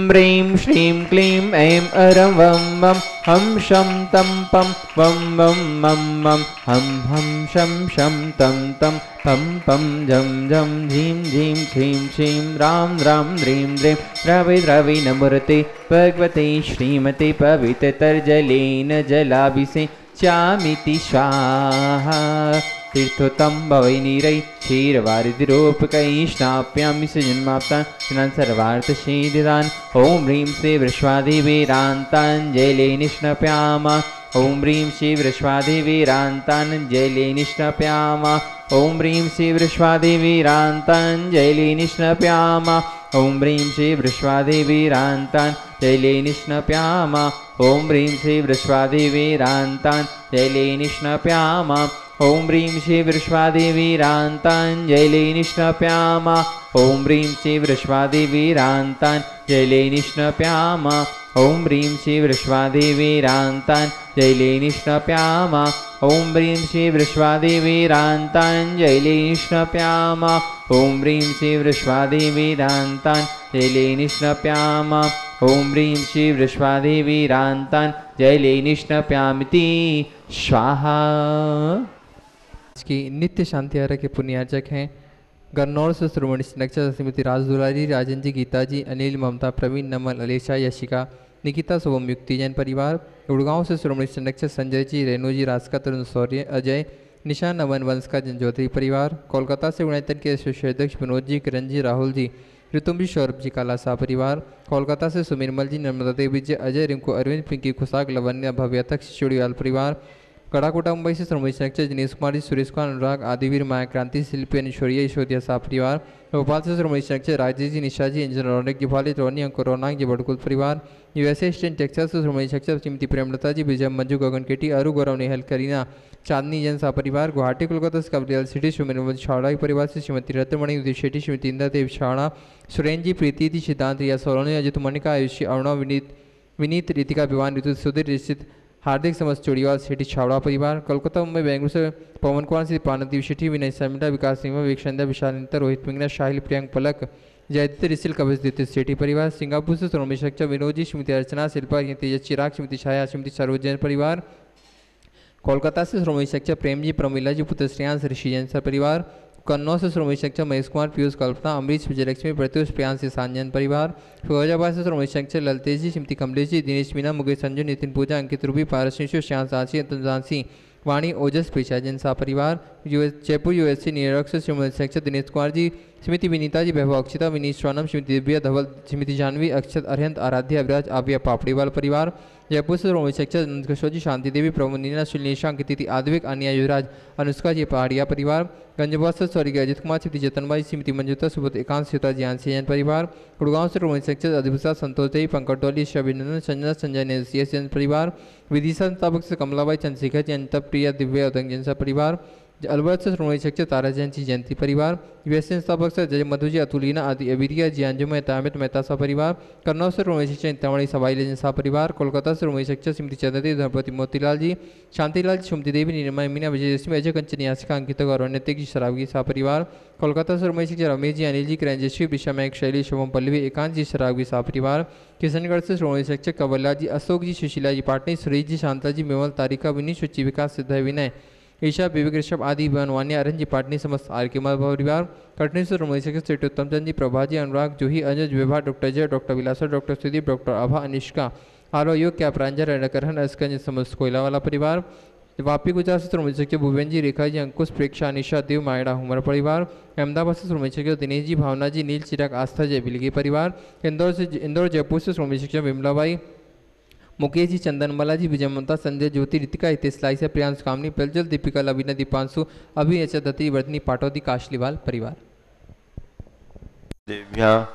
ह्रीं श्रीं क्लीं ऐं अरं वं वं हं शं तं पं वं वं मं मं हं हं शं शं तं तं पं पं झं झं झीं झीं छीं छीं रां रां ह्रीं ह्रीं द्रवि द्रवि नमूर्ते भगवते श्रीमते पवित्रतर्जलेन जलाभिषेच्यामिति स्वाहा तीर्थोत्तम भवैनीरै क्षीरवारिधिरूपकै स्नाप्यामि सजन्माप्तान् स्नान् सर्वार्थसिद्धिदान् ॐ ह्रीं श्री वृषभादेवीरान्ताञ्जलि निष्णप्याम ॐ ह्रीं श्री वृषभादेवीरान्ताञ्जलि निष्णप्याम ॐ ह्रीं श्री वृषभादेवीरान्ताञ्जलि निष्णप्याम ॐ ह्रीं श्री वृषभादेवीरान्ताञ्जलि निष्णप्याम ॐ ह्रीं श्री वृषभादेवीरान्ताञ्जलि निष्णप्याम ॐ ह्रीं श्री वृषभादेवीरान्ताञ्जलि निष्णप्याम ॐ ह्रीं श्री वृषभादेवीरान्ताञ्जलि निष्णप्याम ॐ ह्रीं श्री वृषभादेवीरान्ताञ्जलि निष्णप्याम ॐ ह्रीं श्री वृषभादेवीरान्ताञ्जलि निष्णप्याम ॐ ह्रीं श्री वृषभादेवीरान्ताञ्जलि निष्णप्याम ॐ ह्रीं श्री वृषभादेवीरान्ताञ्जलि निष्णप्यामिति स्वाहा। की नित्य शांति आर्य के पुण्यार्चक हैं गन्नौर से श्रोमणी नक्षत्र श्रीमती राजदुलारी, राजन जी, गीता जी, अनिल, ममता, प्रवीण, नमल, अलेशा, यशिका, निकिता, शुभम, युक्ति जैन परिवार। गुड़गांव से श्रोमणी नक्षत्र संजय जी, रेणु जी, रास्का, तरुण, शौर्य, अजय, निशान, नमन, वंश का जनज्योति परिवार। कोलकाता से गुणायतन के अध्यक्ष विनोद जी, किरण जी, राहुल जी, ऋतुम जी, सौरभ जी, काला शाह परिवार। कोलकाता से सुमिरमल जी, नर्मदा देवी जी, अजय, रिंकू, अरविंद, पिंकी, खुशाक, लवन्य, भव्य तक, चुड़ीवाल परिवार। कड़ाकोटा मुंबई से श्रोमणी नक्षत्र दिनेश कुमार जी, सुरेश कुमार, अनुराग, आदिवीर, माया क्रांति, शिल्पी, ऐश्वर्या, यशोदिया शाह परिवार। भोपाल से श्रोमणी नक्षत्र राजेश जी, निशा जी, अंजन, रौनक जी, भाली, रोनी, अंकुर, रौनक जी, बड़कुल परिवार। यूएसए स्टेट टेक्सास से श्रोमणी नक्षत्र श्रीमती प्रेमलता जी, विजय, मंजू, गगन केटी, अरु, गौरव, नेहल, करीना, चांदनी जैन शाह परिवार। गुवाहाटी कोलकाता से कबरियल सिटी सुमिरमल छावड़ा परिवार से श्रीमती रत्नमणि, उदित शेट्टी, श्रीमती इंदा देव छावड़ा, सुरेन जी, प्रीति जी, सिद्धांत, रिया सोलोनी, अजित, मनिका, आयुषी, अरुणा, विनीत, रितिका, विवान, ऋतु, सुधीर, रिश्चित, हार्दिक समस्त चोड़ीवाल, शेट्टी, छावड़ा परिवार। कोलकाता, मुंबई, बेंगलुरु से पवन कुमार से पानदीप शेट्टी, विनय समिटा, विकास सिंह, विवेक, विशाल, रोहित मिंगना, शाहिल, प्रियंक, पलक, जयदित्य, रिसिल, कवचदित्य, शेट्टी परिवार। सिंगापुर से श्रोमणी नक्षत्र विनोद जी, श्रीमती अर्चना, शिल्पा, तेजस, चिराग, श्रीमती छाया, श्रीमती सरोज जैन परिवार। कोलकाता से श्रोमणी नक्षत्र प्रेम जी, प्रमिला जी, पुत्र श्रेयांश, ऋषि जैन परिवार। कन्नौज से श्रोमणी नक्षत्र महेश कुमार, पीयूष, कल्पना, अमरीश, विजयलक्ष्मी, प्रत्युष, प्रियांश, सांजन परिवार। फिरोजाबाद से श्रोमणी नक्षत्र ललतेज जी, श्रीमती कमलेश जी, दिनेश मीना, मुकेश, संजू, नितिन, पूजा, अंकित, रूबी, पारस, श्याम, साची, अंतन, झांसी, वाणी, ओजस, प्रीशा जैन शाह परिवार। जयपुर यूएससी न्यूयॉर्क से श्रोमणी नक्षत्र दिनेश कुमार जी, श्रीमती विनीता जी, वैभव, अक्षिता, विनीत, सोनम, श्रीमती दिव्या, धवल, श्रीमती जानवी, अक्षत, अरहंत, आराध्या, अभिराज, आविया, पापड़ीवाल परिवार। जयपुर से श्रोमणी नक्षत्र नंदकिशोर जी, शांति देवी, प्रभु, नीना, सुनीशा, अंकिति, आद्विक, अनिया, युवराज, अनुष्का जी, पहाड़िया परिवार। गंजबाद से स्वर्गीय अजित कुमार, श्रीमती जतनबाई, श्रीमती मंजुता, सुबोध, एकांत, सीता जी, आंसी जैन परिवार। गुड़गांव से श्रोमणी नक्षत्र अधिभूषा, संतोष देवी, पंकज टोली, अभिनंदन, संजना, संजय ने CS जैन परिवार। विदिशा संस्थापक से कमलाबाई, चंद्रशेखर जी, अंत, प्रिया, दिव्या, उदंग जैन परिवार। अलवर से श्रोमणी नक्षत्र तारा जैन जी, जयंती परिवार। यूएसए संस्थापक से जय मधु जी, अतुलीना, आदि, अबिरिया जी, अंजुम, तामित, मेहता शाह परिवार। कन्नौज से श्रोमणी नक्षत्र इंतामणि, सवाई जैन शाह परिवार। कोलकाता से श्रोमणी नक्षत्र श्रीमती चंद्रदेव, धनपति, मोतीलाल जी, शांतिलाल, सुमति देवी, नीरमा, मीना, विजय, लक्ष्मी, अजय, कंचन, यासिका, अंकित, गौरव, नैतिक जी, शराबगी शाह परिवार। कोलकाता से श्रोमणी नक्षत्र रमेश जी, अनिल जी, किरणजश्वी, विषमैक, शैली, शुभम, पल्लवी, एकांत जी, शराबगी शाह परिवार। किशनगढ़ से श्रोमणी नक्षत्र कवल्ला जी, अशोक जी, सुशीला जी, पाटनी, सुरेश जी, शांता जी, विमल, तारिका, विनीत, शुचि, विकास, सिद्ध, विनय, ईशा, विवेक, ऋषभ, आदि, बनवान्य, अरन जी, पाटनी, समस्त आर के परिवार। कटनी से श्रोमणी नक्षत्र उत्तमचंद जी, प्रभा जी, अनुराग, जूही, अजय, विभा, डॉक्टर जय, डॉक्टर विलासा, डॉक्टर सुदीप, डॉक्टर आभा, अनिष्का, आलो योग, क्या प्रांजल, रणकरहन, अस्कंज, समस्त कोयला वाला परिवार। वापी गुजरात से श्रोमणी नक्षत्र भुवन जी, रेखा जी, अंकुश, प्रेक्षा, अनिशा, देव, मायड़ा, हुमर परिवार। अहमदाबाद से श्रोमणी नक्षत्र दिनेश जी, भावना जी, नील, चिराग, आस्था, जय, बिलगी परिवार। इंदौर जयपुर से श्रोमणी नक्षत्र विमलाबाई, मुकेश जी, चंदनमाला जी, विजय, ममता, संजय, ज्योति, रितिका, हितेश, लाइसा, प्रियांश, कामनी, प्रज्वल, दीपिका, लवीना, दीपांशु, अभि, अचल, दत्ती, वर्धनी, पाटौदी, काशलीवाल परिवार। देव्या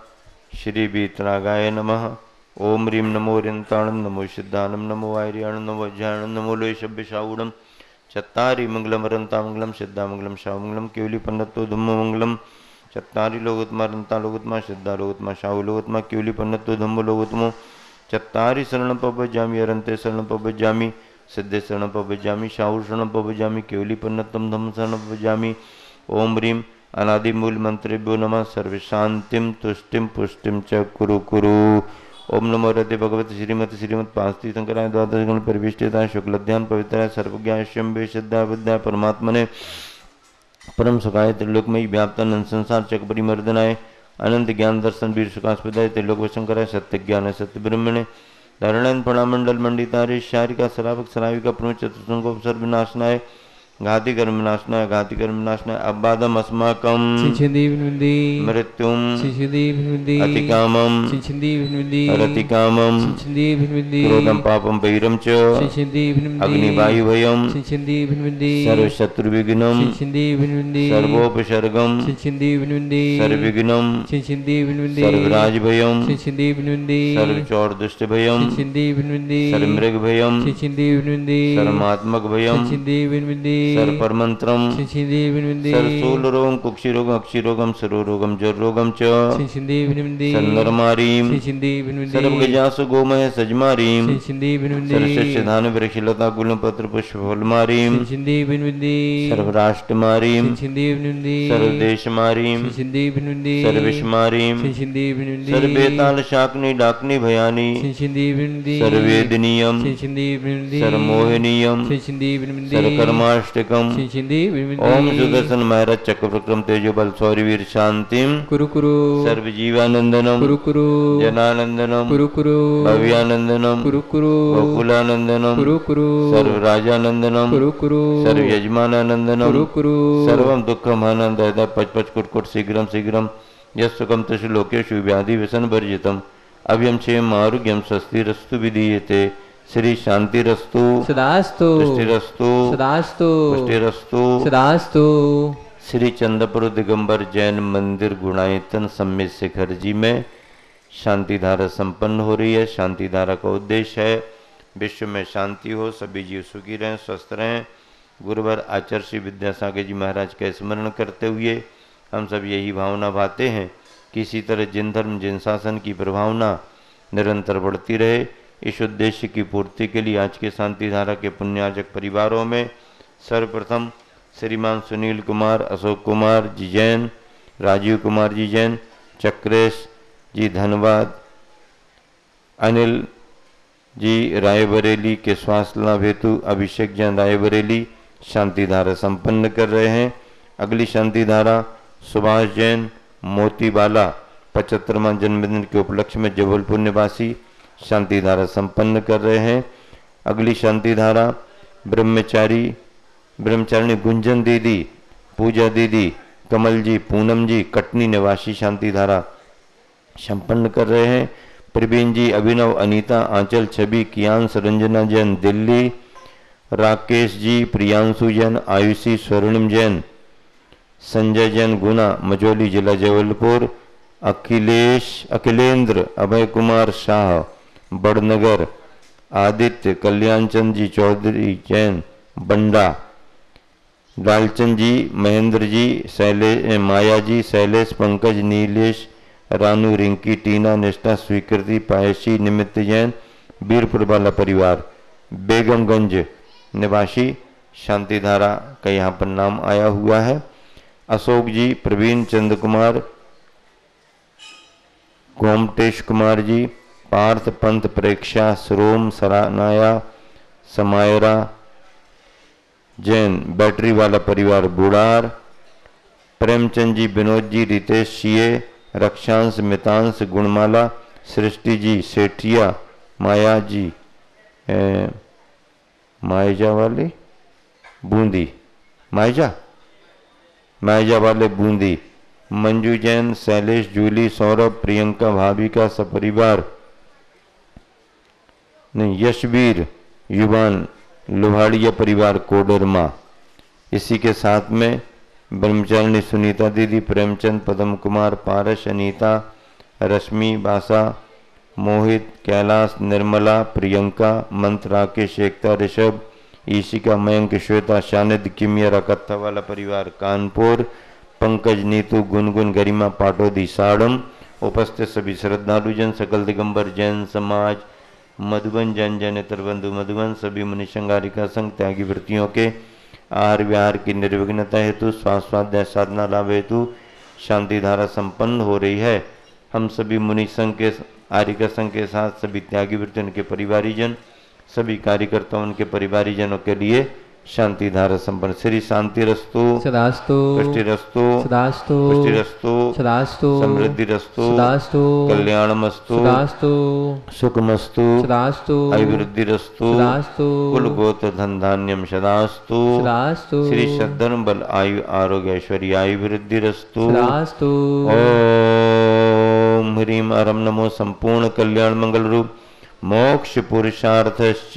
श्री वीतरागाय नमः। ओम ह्रीं नमो रिंताणं, नमो सिद्धानं, नमो वायर्याणं, नमो वज्राणं, नमो लोयशभ्यशाऊणं, चत्तारि मंगलम रंतामंगलम, सिद्धामंगलम, शावमंगलम, केवलीपन्नतो धम्ममंगलम, चत्तारि लोकोत्तमा रंता लोकोत्तमा, सिद्धा लोकोत्तमा, शाहु लोकोत्तमा, केवलीपन्नतो धम्मो लोकोत्तमो, चत्तारि शरणं पवज्जामि, अरन्ते शरणं पवज्जामि, सिद्धे शरणं पवज्जामि, शाहु शरणं पवज्जामि, केवलीपन्नतं धम्म शरणं पवज्जामि। ओम ह्रीं अनादिमूल मंत्रेभ्यो नमः। सर्वशांतिं तुष्टिं पुष्टिं च कुरु कुरु। ओम नमो रते भगवती श्रीमती श्रीमद पांचती शंकराय द्वादश गुण परिविष्टिताय शुक्लध्यान पवित्राय सर्वज्ञाय शंभे सिद्धाय विद्याय परमात्मने परम सुखाय त्रिलोकमयी व्याप्तानंद संसार चक परिमर्दनाय अनंत ज्ञान दर्शन वीर सुखास्पदाय त्रिलोक वशंकराय सत्य ज्ञान सत्य ब्रह्मणे धारणैन प्रणामंडल मंडितारे शारिका सरावक सराविका प्रमुख चतुर्संगोपसर्ग विनाशनाय घाति कर्म विनाशनाय घाति कर्म विनाशनाय अबादम अस्माकम मृत्युम अतिकामम रतिकामम क्रोधम पापम वैरम च अग्निवायु भयम सर्वशत्रु विघ्नम सर्वोपसर्गम सर्वविघ्नम सर्वराज भयम सर्वचौर दुष्ट भयम सर्वमृग भयम सर्वमात्मक भयम सर्वपरमंत्रम सर्वशूल रोगम कुक्षि रोगम अक्षि रोगम सर्व रोगम जर रोगम च सर्वनरमारीम सर्वगजासु गोमय सजमारीम सर्वशस्य धान वृक्षलता गुलम पत्र पुष्प फलमारीम सर्वराष्ट्रमारीम सर्वदेशमारीम सर्वविश्वमारीम सर्वबेताल शाकनी डाकनी भयानी सर्ववेदनीयम सर्वमोहनीयम सर्वकर्माष्टकम ओम सुदर्शन महाराज चक्रप्रक्रम तेजो बल शौर्य वीर शांतिम कुरु कुरु सर्वजीवानंदनम कुरु कुरु जनानंदनम कुरु कुरु भव्यानंदनम कुरु कुरु गोकुलानंदनम कुरु कुरु सर्वराजानंदनम कुरु कुरु सर्वयजमानानंदनम कुरु कुरु सर्वम दुःखम आनंद पच पच कुट शीघ्रम शीघ्रम यस्सुखम तस्य लोकेषु व्याधि व्यसन वर्जितम अभ्यम क्षेम आरोग्यम स्वस्तिरस्तु विधीयते श्री शांतिरस्तु सदास्तु पुष्टिरस्तु सदास्तु पुष्टिरस्तु सदास्तु। श्री चंद्रपुर दिगंबर जैन मंदिर गुणायतन सम्मित शिखर जी में शांति धारा संपन्न हो रही है। शांति धारा का उद्देश्य है विश्व में शांति हो, सभी जीव सुखी रहें, स्वस्थ रहें। गुरुवर आचार्य श्री विद्यासागर जी महाराज का स्मरण करते हुए हम सब यही भावना भाते हैं कि इसी तरह जिन धर्म जिन शासन की प्रभावना निरंतर बढ़ती रहे। इस उद्देश्य की पूर्ति के लिए आज के शांति धारा के पुण्यार्जक परिवारों में सर्वप्रथम श्रीमान सुनील कुमार, अशोक कुमार जी जैन, राजीव कुमार जी जैन, चक्रेश जी धन्यवाद, अनिल जी रायबरेली के स्वास्थ्य लाभ हेतु अभिषेक जैन रायबरेली शांति धारा संपन्न कर रहे हैं। अगली शांति धारा सुभाष जैन मोतीबाला 75वां जन्मदिन के उपलक्ष्य में जबलपुर निवासी शांति धारा संपन्न कर रहे हैं। अगली शांति धारा ब्रह्मचारिणी गुंजन दीदी, पूजा दीदी, कमल जी, पूनम जी कटनी निवासी शांति धारा संपन्न कर रहे हैं। प्रवीण जी, अभिनव, अनीता, आंचल, छवि, कियांश, रंजना जैन दिल्ली, राकेश जी, प्रियांशु जैन, आयुषी, स्वर्णिम जैन, संजय जैन गुना मझौली जिला जबलपुर, अखिलेंद्र, अभय कुमार शाह बड़नगर, आदित्य, कल्याण चंद जी चौधरी जैन बंडा, लालचंद जी, महेंद्र जी, माया जी, शैलेश, पंकज, नीलेश, रानू, रिंकी, टीना, निष्ठा, स्वीकृति, पायसी, निमित्त जैन वीरपुर वाला परिवार बेगमगंज निवासी शांति धारा का यहाँ पर नाम आया हुआ है। अशोक जी, प्रवीण चंद्र कुमार, गोमटेश कुमार जी, पार्थ पंत, प्रेक्षा, सरोम, सरानाया, समायरा जैन बैटरी वाला परिवार बुढ़ार, प्रेमचंद जी, विनोद जी, रितेश सीए, रक्षांश, मितांश, गुणमाला, सृष्टि जी सेठिया, माया जी मायजा वाले बूंदी, मायजा वाले बूंदी, मंजू जैन, शैलेश, जूली, सौरभ, प्रियंका, भाविका सपरिवार यशवीर, युवान, लोहाड़िया परिवार कोडरमा। इसी के साथ में ब्रह्मचारिणी सुनीता दीदी, प्रेमचंद, पद्म कुमार, पारस, अनीता, रश्मि, बासा, मोहित, कैलाश, निर्मला, प्रियंका, मंत्र, राकेश, एकता, ऋषभ, ईशिका, मयंक, श्वेता, शानिद, किमिया कत्था वाला परिवार कानपुर, पंकज, नीतू, गुनगुन, गरिमा, पाटोदी, साड़म। उपस्थित सभी श्रद्धालुजन, सकल दिगंबर जैन समाज, मधुबन जैन जैनेतर बंधु मधुबन, सभी मुनि संगारिका संघ त्यागी वृत्तियों के आहार विहार की निर्विघ्नता हेतु, स्वास्थ्य साधना लाभ हेतु शांति धारा संपन्न हो रही है। हम सभी मुनि संघ के आर्यिका संघ के साथ सभी त्यागी वृत्ति उनके परिवारीजन, सभी कार्यकर्ता उनके परिवारीजनों के लिए शांति धारा संपन्न। श्री शांति रस्तु, सदास्तु, पुष्टि रस्तु, सदास्तु, पुष्टि रस्तु, सदास्तु, समृद्धि रस्तु, सदास्तु, कल्याणमस्तु, सदास्तु, सुखमस्तु, सदास्तु, अभिवृद्धि रस्तु, सदास्तु, कुल गोत्र धन धान्यम सदास्तु, सदास्तु, श्री सद्धर्म बल आयु आरोग्य ऐश्वर्य आयुवृद्धि रस्तु, सदास्तु। ओम ह्रीम अरम नमो संपूर्ण कल्याण मंगल रूप मोक्ष पुरुषार्थश्च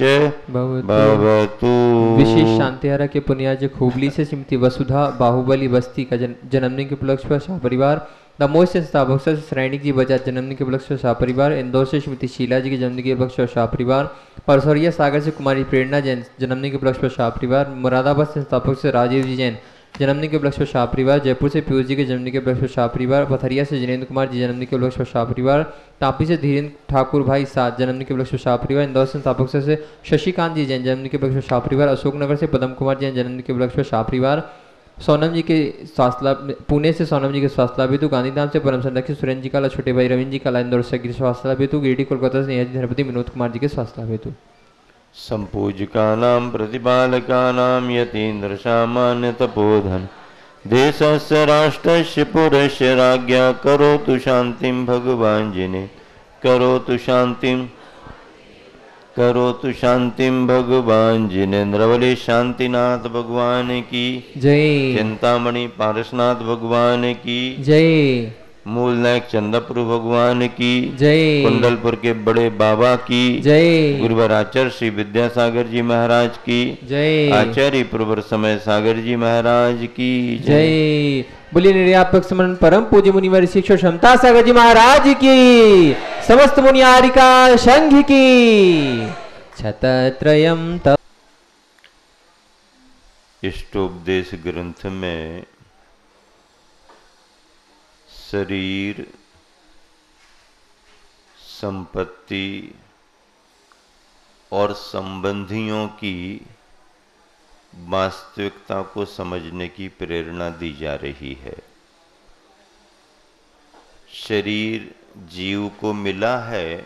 भवतु। विशेष शांतिहारा के पुण्याज खूबली से श्रीमती वसुधा बाहुबली बस्ती का जन्मदिन के उपलक्ष्य पर शाह परिवार, दमोह से संस्थापक से श्रेणी जी बजाज जन्मदिन के उपलक्ष्य पर शाह परिवार, इंदौर से श्रीमती शीला जी के जन्मदिन के उपलक्ष्य पर शाह परिवार, परसौरिया सागर से कुमारी प्रेरणा जैन जन्मदिन के उपलक्ष्य पर शाह परिवार, मुरादाबाद से संस्थापक से राजीव जी जैन जन्मदिन के उपलक्ष्य पर शाह परिवार, जयपुर से पीयूष जी के जन्मदिन के उपलक्ष्य पर शाह परिवार, पथरिया से जिनेंद्र कुमार जी जन्मदिन के उपलक्ष्य पर शाह परिवार, तापी से धीरेन्द्र ठाकुर भाई साथ जन्मदिन के उपलक्ष्य पर शाह परिवार, इंदौर से संस्थापक से शशिकांत जी जैन जन्मदिन के उपलक्ष्य पर शाह परिवार, अशोकनगर से पदम कुमार जैन जन्मदिन के उपलक्ष्य पर शाह परिवार, सोनम जी के स्वास्थ्य लाभ, पुणे से सोनम जी के स्वास्थ्य लाभ हेतु, गांधीधाम से परम संरक्षित सुरेंद्र जी का छोटे भाई रविंद्र जी का, इंदौर से स्वास्थ्य लाभ हेतु, गिरिडीह कोलकाता से नेहाजी धनपति विनोद कुमार जी के स्वास्थ्य लाभ हेतु। संपूजिकानां प्रतिपालकानां यतीन्द्र सामान्य तपोधन देशस्य राष्ट्रस्य पुरस्य राज्ञा करोतु शांतिं भगवान जिने करोतु शांतिं भगवान जिनेन्द्रवले शांतिनाथ भगवान की जय, चिंतामणि पारसनाथ भगवान की जय, मूल नायक चंद्रपुर भगवान की जय, कुंडलपुर के बड़े बाबा की जय, गुरुवर आचार्य श्री विद्यासागर जी महाराज की जय, आचार्य प्रवर समय सागर जी महाराज की जय। बोलिए निर्यापक समरण परम पूज्य मुनिवर शिक्षक क्षमता सागर जी महाराज की, समस्त मुनियारिका संघ की छतत्रयम तप। इष्टोपदेश ग्रंथ में शरीर, संपत्ति और संबंधियों की वास्तविकता को समझने की प्रेरणा दी जा रही है। शरीर जीव को मिला है,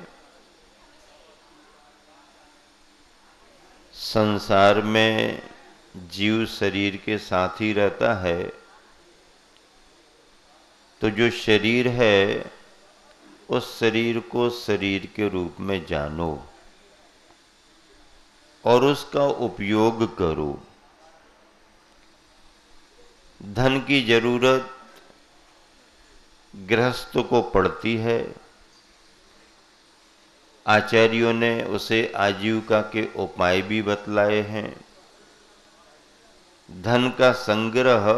संसार में जीव शरीर के साथ ही रहता है, तो जो शरीर है उस शरीर को शरीर के रूप में जानो और उसका उपयोग करो। धन की जरूरत गृहस्थ को पड़ती है, आचार्यों ने उसे आजीविका के उपाय भी बतलाए हैं। धन का संग्रह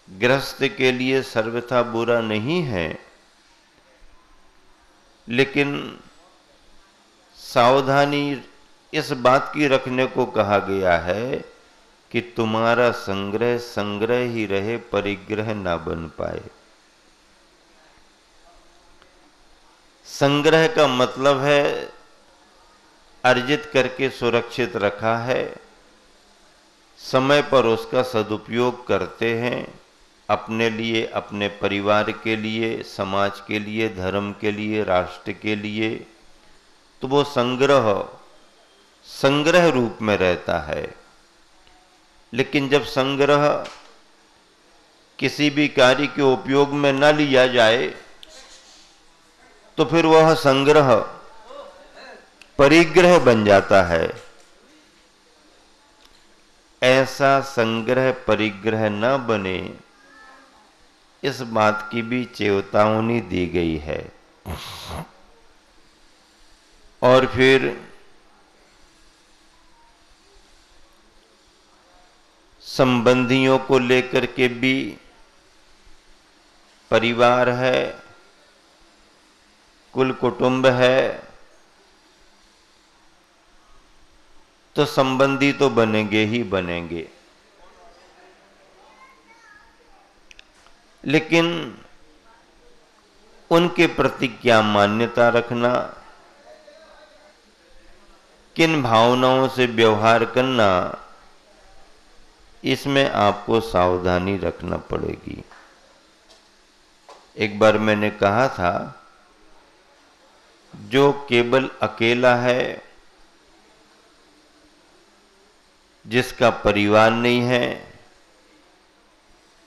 गृहस्थ के लिए सर्वथा बुरा नहीं है, लेकिन सावधानी इस बात की रखने को कहा गया है कि तुम्हारा संग्रह संग्रह ही रहे, परिग्रह ना बन पाए। संग्रह का मतलब है अर्जित करके सुरक्षित रखा है, समय पर उसका सदुपयोग करते हैं, अपने लिए, अपने परिवार के लिए, समाज के लिए, धर्म के लिए, राष्ट्र के लिए, तो वो संग्रह रूप में रहता है। लेकिन जब संग्रह किसी भी कार्य के उपयोग में न लिया जाए तो फिर वह संग्रह परिग्रह बन जाता है। ऐसा संग्रह परिग्रह न बने, इस बात की भी चेतावनी दी गई है। और फिर संबंधियों को लेकर के भी, परिवार है, कुल कुटुंब है, तो संबंधी तो बनेंगे ही बनेंगे, लेकिन उनके प्रति क्या मान्यता रखना, किन भावनाओं से व्यवहार करना, इसमें आपको सावधानी रखना पड़ेगी। एक बार मैंने कहा था जो केवल अकेला है, जिसका परिवार नहीं है,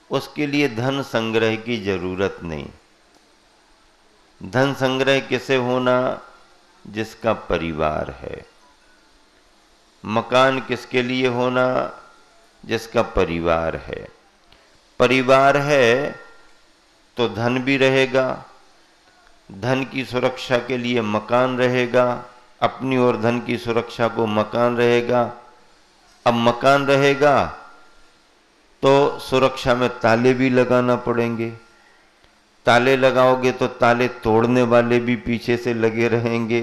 उसके लिए धन संग्रह की जरूरत नहीं। धन संग्रह किसे होना? जिसका परिवार है। मकान किसके लिए होना? जिसका परिवार है। परिवार है तो धन भी रहेगा, धन की सुरक्षा के लिए मकान रहेगा, अपनी और धन की सुरक्षा को मकान रहेगा। अब मकान रहेगा तो सुरक्षा में ताले भी लगाना पड़ेंगे। ताले लगाओगे तो ताले तोड़ने वाले भी पीछे से लगे रहेंगे।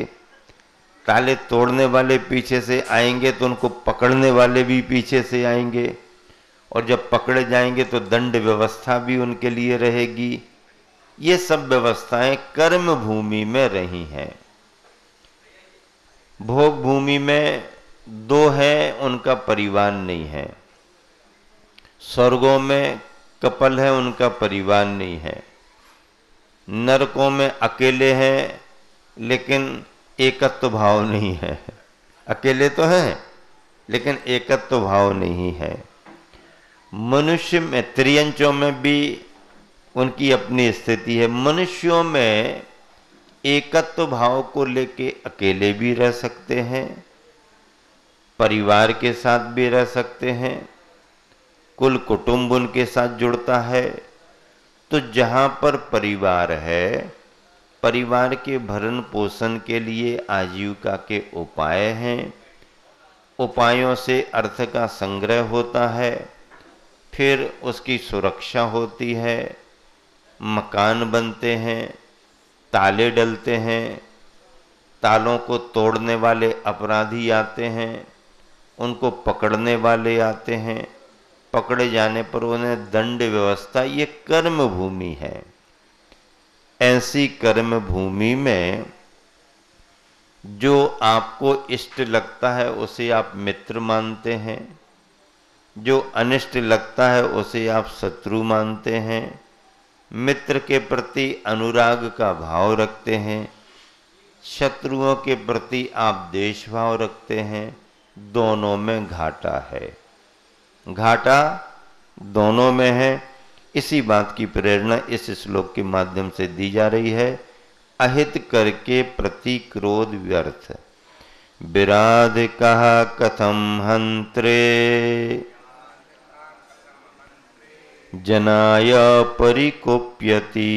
ताले तोड़ने वाले पीछे से आएंगे तो उनको पकड़ने वाले भी पीछे से आएंगे, और जब पकड़े जाएंगे तो दंड व्यवस्था भी उनके लिए रहेगी। ये सब व्यवस्थाएं कर्म भूमि में रही हैं। भोग भूमि में दो है, उनका परिवार नहीं है। स्वर्गों में कपल है, उनका परिवार नहीं है। नरकों में अकेले हैं लेकिन एकत्व भाव नहीं है। अकेले तो हैं लेकिन एकत्व भाव नहीं है। मनुष्य में, त्रियंचों में भी उनकी अपनी स्थिति है। मनुष्यों में एकत्व भाव को लेके अकेले भी रह सकते हैं, परिवार के साथ भी रह सकते हैं, कुल कुटुंब उनके साथ जुड़ता है। तो जहां पर परिवार है, परिवार के भरण पोषण के लिए आजीविका के उपाय हैं। उपायों से अर्थ का संग्रह होता है, फिर उसकी सुरक्षा होती है, मकान बनते हैं, ताले डलते हैं, तालों को तोड़ने वाले अपराधी आते हैं, उनको पकड़ने वाले आते हैं, पकड़े जाने पर उन्हें दंड व्यवस्था। ये कर्म भूमि है। ऐसी कर्म भूमि में जो आपको इष्ट लगता है उसे आप मित्र मानते हैं, जो अनिष्ट लगता है उसे आप शत्रु मानते हैं। मित्र के प्रति अनुराग का भाव रखते हैं, शत्रुओं के प्रति आप द्वेष भाव रखते हैं। दोनों में घाटा है, घाटा दोनों में है। इसी बात की प्रेरणा इस श्लोक के माध्यम से दी जा रही है। अहित करके प्रति क्रोध व्यर्थ, विराध कहा कथम हंत्रे, जनाय परिकोप्यति,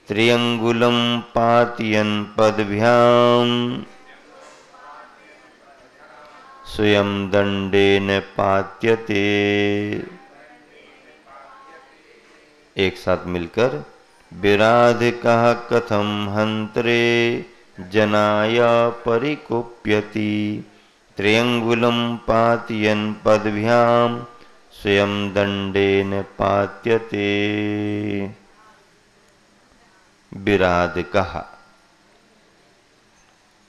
त्रियंगुलम पातयन पदभ्याम, स्वयं दंडेन पात्यते। एक साथ मिलकर, विराध कहा कथम हंत्रे, जनाय परिकोप्यति, त्र्यंगुलम पातयन पदभ्याम, स्वयं दंडेन पात्यते। विराध कहा,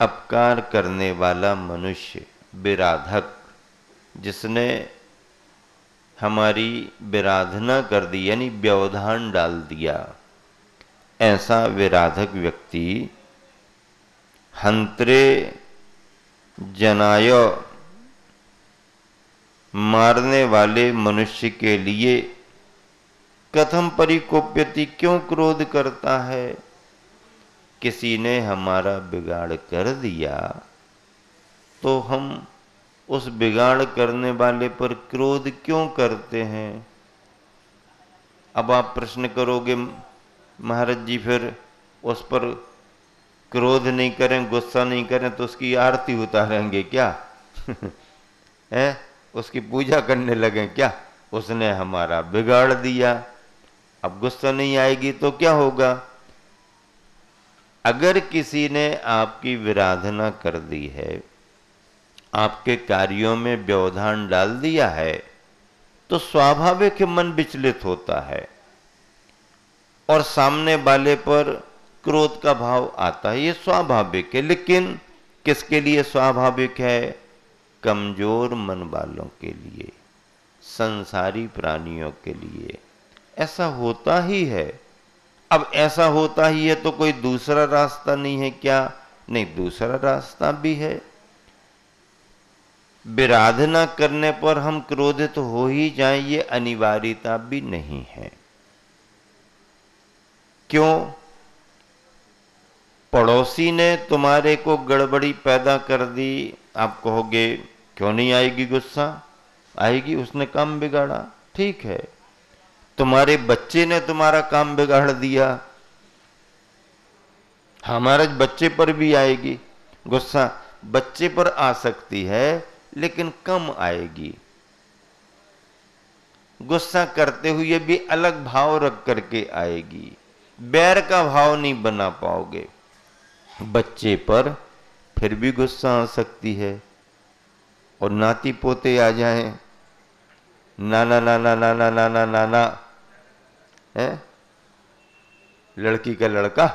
अपकार करने वाला मनुष्य, विराधक, जिसने हमारी विराधना कर दी यानी व्यवधान डाल दिया, ऐसा विराधक व्यक्ति हंत्रे जनाय, मारने वाले मनुष्य के लिए, कथम परिकोप्यति, क्यों क्रोध करता है। किसी ने हमारा बिगाड़ कर दिया तो हम उस बिगाड़ करने वाले पर क्रोध क्यों करते हैं। अब आप प्रश्न करोगे, महाराज जी फिर उस पर क्रोध नहीं करें, गुस्सा नहीं करें तो उसकी आरती उतारेंगे क्या? है, उसकी पूजा करने लगे क्या? उसने हमारा बिगाड़ दिया, अब गुस्सा नहीं आएगी तो क्या होगा? अगर किसी ने आपकी विराधना कर दी है, आपके कार्यों में व्यवधान डाल दिया है, तो स्वाभाविक मन विचलित होता है और सामने वाले पर क्रोध का भाव आता है। ये स्वाभाविक है। लेकिन किसके लिए स्वाभाविक है? कमजोर मन वालों के लिए, संसारी प्राणियों के लिए ऐसा होता ही है। अब ऐसा होता ही है तो कोई दूसरा रास्ता नहीं है क्या? नहीं, दूसरा रास्ता भी है। विराधना करने पर हम क्रोधित हो ही जाएं, ये अनिवार्यता भी नहीं है। क्यों? पड़ोसी ने तुम्हारे को गड़बड़ी पैदा कर दी, आप कहोगे क्यों नहीं आएगी गुस्सा? आएगी, उसने काम बिगाड़ा, ठीक है। तुम्हारे बच्चे ने तुम्हारा काम बिगाड़ दिया, हमारे बच्चे पर भी आएगी गुस्सा। बच्चे पर आ सकती है लेकिन कम आएगी। गुस्सा करते हुए भी अलग भाव रख करके आएगी, बैर का भाव नहीं बना पाओगे। बच्चे पर फिर भी गुस्सा आ सकती है, और नाती पोते आ जाएं, नाना नाना नाना नाना नाना है, लड़की का लड़का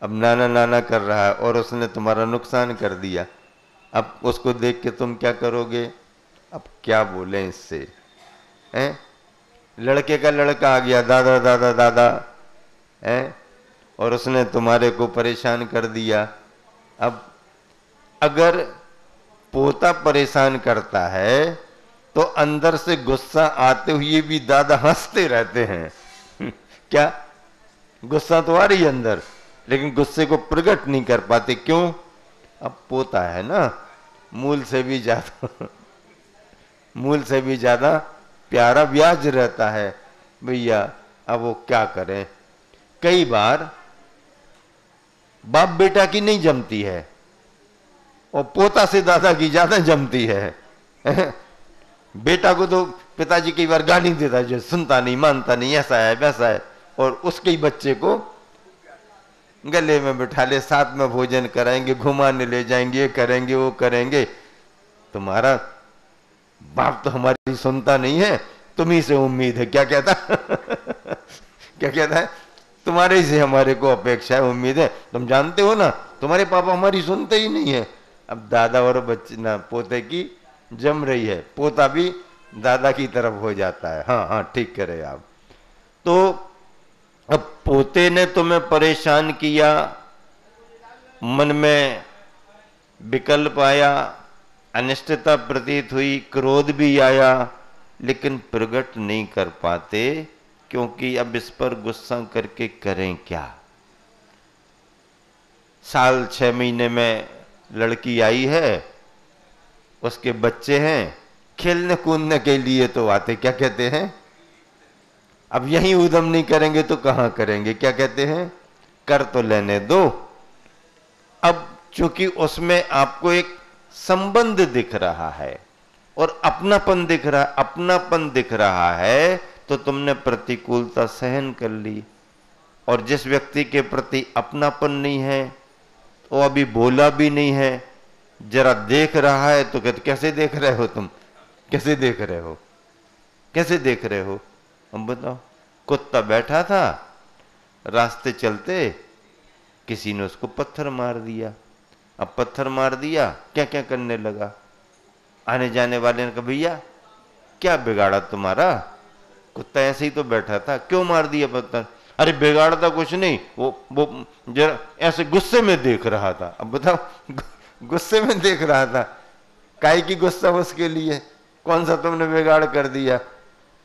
अब नाना नाना कर रहा है और उसने तुम्हारा नुकसान कर दिया। अब उसको देख के तुम क्या करोगे? अब क्या बोले इससे, हैं? लड़के का लड़का आ गया, दादा दादा दादा, हैं? और उसने तुम्हारे को परेशान कर दिया। अब अगर पोता परेशान करता है तो अंदर से गुस्सा आते हुए भी दादा हंसते रहते हैं। क्या? गुस्सा तो आ रही है अंदर, लेकिन गुस्से को प्रकट नहीं कर पाते। क्यों? अब पोता है ना, मूल से भी ज्यादा मूल से भी ज्यादा प्यारा ब्याज रहता है भैया। अब वो क्या करें? कई बार बाप बेटा की नहीं जमती है और पोता से दादा की ज्यादा जमती है। बेटा को तो पिताजी कई बार गाली देता है, जो सुनता नहीं, मानता नहीं, ऐसा है वैसा है, और उसके ही बच्चे को गले में बिठा ले, साथ में भोजन कराएंगे, घुमाने ले जाएंगे, ये करेंगे वो करेंगे। तुम्हारा बाप तो हमारी सुनता नहीं है, तुम्ही से उम्मीद है। क्या कहता? क्या कहता है? तुम्हारे से हमारे को अपेक्षा है, उम्मीद है। तुम जानते हो ना, तुम्हारे पापा हमारी सुनते ही नहीं है। अब दादा और बच्चे ना पोते की जम रही है, पोता भी दादा की तरफ हो जाता है। हाँ हाँ, ठीक करे आप। तो अब पोते ने तुम्हें परेशान किया, मन में विकल्प आया, अनिश्चितता प्रतीत हुई, क्रोध भी आया, लेकिन प्रकट नहीं कर पाते, क्योंकि अब इस पर गुस्सा करके करें क्या? साल 6 महीने में लड़की आई है, उसके बच्चे हैं, खेलने कूदने के लिए तो आते, क्या कहते हैं? अब यही उद्यम नहीं करेंगे तो कहां करेंगे? क्या कहते हैं? कर तो लेने दो। अब चूंकि उसमें आपको एक संबंध दिख रहा है और अपनापन दिख रहा है, अपनापन दिख रहा है, तो तुमने प्रतिकूलता सहन कर ली। और जिस व्यक्ति के प्रति अपनापन नहीं है, वो अभी बोला भी नहीं है, जरा देख रहा है तो कहते कैसे देख रहे हो तुम? कैसे देख रहे हो? कैसे देख रहे हो? अब बताओ। कुत्ता बैठा था, रास्ते चलते किसी ने उसको पत्थर मार दिया। अब पत्थर मार दिया, क्या क्या करने लगा? आने जाने वाले ने कहा भैया क्या बिगाड़ा तुम्हारा? कुत्ता ऐसे ही तो बैठा था, क्यों मार दिया पत्थर? अरे बिगाड़ता कुछ नहीं, वो जरा ऐसे गुस्से में देख रहा था। अब बताओ, गुस्से में देख रहा था, काहे की गुस्सा उसके लिए? कौन सा तुमने बिगाड़ कर दिया?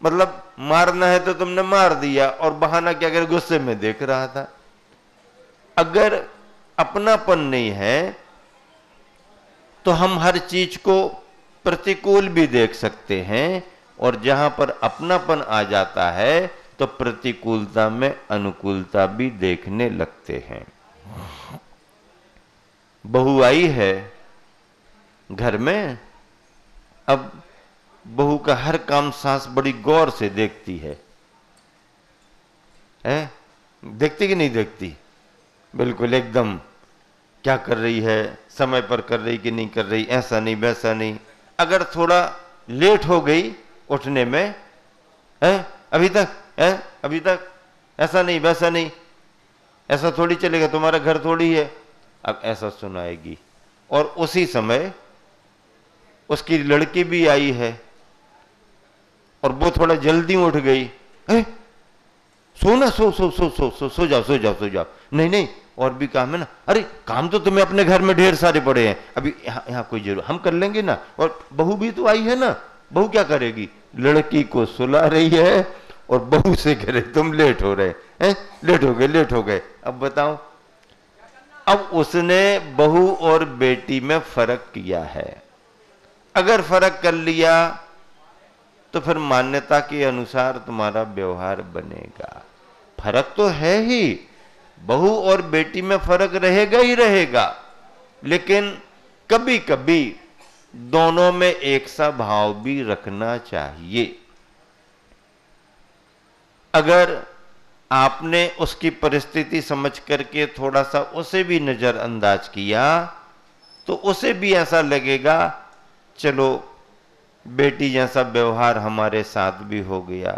मतलब मारना है तो तुमने मार दिया, और बहाना क्या कर? गुस्से में देख रहा था। अगर अपनापन नहीं है तो हम हर चीज को प्रतिकूल भी देख सकते हैं, और जहां पर अपनापन आ जाता है तो प्रतिकूलता में अनुकूलता भी देखने लगते हैं। बहू आई है घर में, अब बहू का हर काम सास बड़ी गौर से देखती है। देखती कि नहीं देखती? बिल्कुल एकदम, क्या कर रही है, समय पर कर रही कि नहीं कर रही, ऐसा नहीं वैसा नहीं। अगर थोड़ा लेट हो गई उठने में, अभी तक ऐसा नहीं वैसा नहीं, ऐसा थोड़ी चलेगा, तुम्हारा घर थोड़ी है। अब ऐसा सुनाएगी। और उसी समय उसकी लड़की भी आई है और वो थोड़ा जल्दी उठ गई, सोना, सो सो सो सो सो सो जाओ, सो जाओ, सो जाओ। नहीं नहीं, और भी काम है ना। अरे काम तो तुम्हें अपने घर में ढेर सारे पड़े हैं, अभी यहाँ कोई जरूर हम कर लेंगे ना। और बहू भी तो आई है ना, बहू क्या करेगी? लड़की को सुला रही है और बहू से कह रहे तुम लेट हो रहे हैं, लेट हो गए, लेट हो गए। अब बताओ, अब उसने बहू और बेटी में फर्क किया है। अगर फर्क कर लिया तो फिर मान्यता के अनुसार तुम्हारा व्यवहार बनेगा। फर्क तो है ही, बहू और बेटी में फर्क रहेगा ही रहेगा, लेकिन कभी कभी दोनों में एक सा भाव भी रखना चाहिए। अगर आपने उसकी परिस्थिति समझ करके थोड़ा सा उसे भी नजरअंदाज किया तो उसे भी ऐसा लगेगा चलो बेटी जैसा व्यवहार हमारे साथ भी हो गया,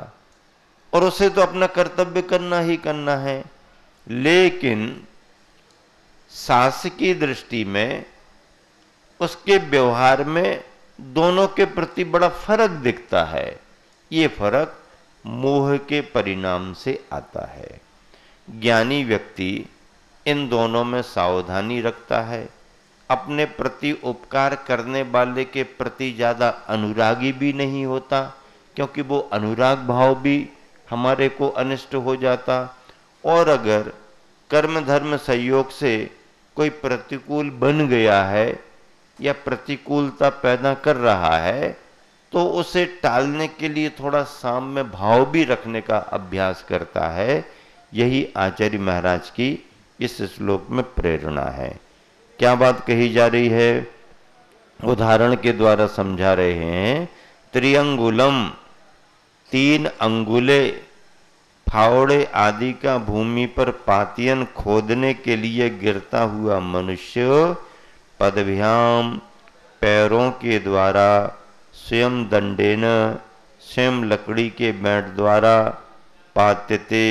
और उसे तो अपना कर्तव्य करना ही करना है। लेकिन सास की दृष्टि में उसके व्यवहार में दोनों के प्रति बड़ा फर्क दिखता है। ये फर्क मोह के परिणाम से आता है। ज्ञानी व्यक्ति इन दोनों में सावधानी रखता है, अपने प्रति उपकार करने वाले के प्रति ज्यादा अनुरागी भी नहीं होता, क्योंकि वो अनुराग भाव भी हमारे को अनिष्ट हो जाता। और अगर कर्म धर्म संयोग से कोई प्रतिकूल बन गया है या प्रतिकूलता पैदा कर रहा है तो उसे टालने के लिए थोड़ा साम्य भाव भी रखने का अभ्यास करता है। यही आचार्य महाराज की इस श्लोक में प्रेरणा है। क्या बात कही जा रही है? उदाहरण के द्वारा समझा रहे हैं। त्रिअंगुलम, 3 अंगुले, फावड़े आदि का भूमि पर पातियन खोदने के लिए गिरता हुआ मनुष्य पदभ्याम, पैरों के द्वारा, स्वयं दंडेन, स्वयं लकड़ी के बैंड द्वारा, पात्यते,